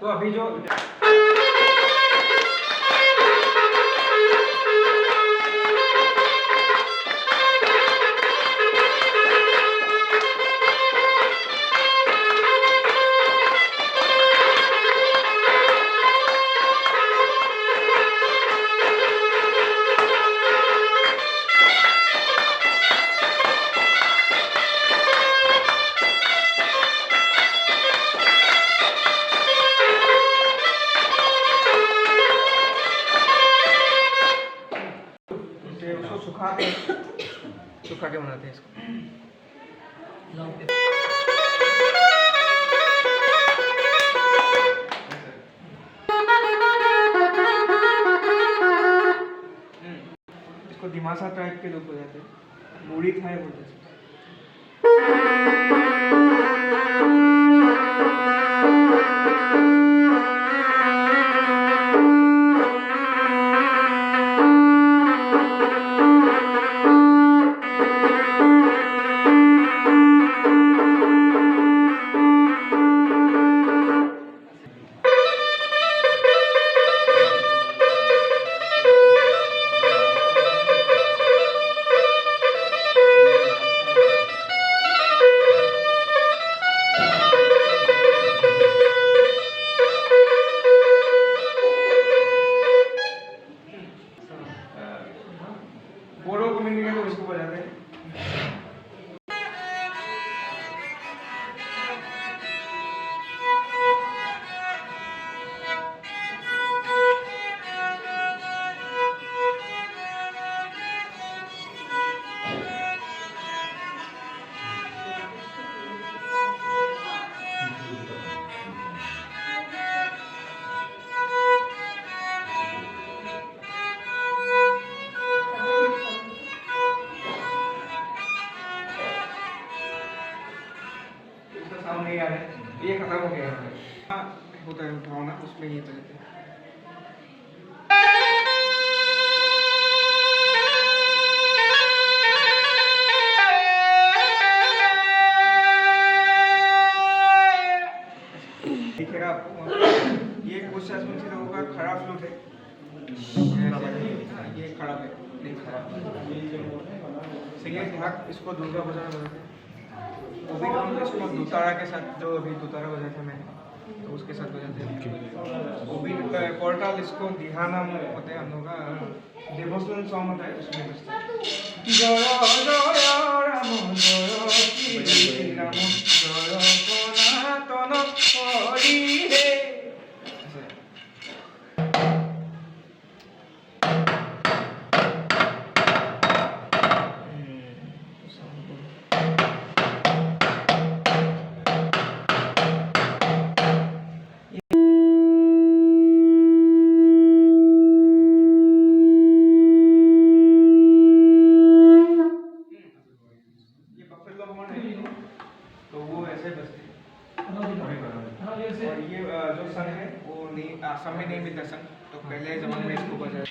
तो अभी जो सुखा के बनाते हैं इसको। इसको दिमासा टाइप के लोग बोलते हैं, मूड़ी थाई बोलते हैं। बोरो कम्युनिटी के लोग इसको बजाते हैं। नहीं आ रहे, ये खत्म हो गया है। होता है उठाना, उसमें ये करते हैं। दिखेगा आपको, ये कुछ से लोगों का खराब फ्लूट है, ये खराब है, नहीं खराब। सिंगल ढाक इसको दुर्गा बजाना बोलते हैं। वो भी हम इसको दुतारा के साथ, जो अभी दुतारा बजा था मैंने, तो उसके साथ बजाते हैं। वो भी पोर्टल इसको दिहानाम होते हैं हम लोग का डिवोशनल सॉन्ग होता है, उसमें बजता है। जय जय राम जय श्री राम जय सनातन हरि हे। तो वो ऐसे बजते हैं। और ये जो सन है वो नहीं, आसाम में नहीं मिलता सन, तो पहले जमाने में इसको बजाया।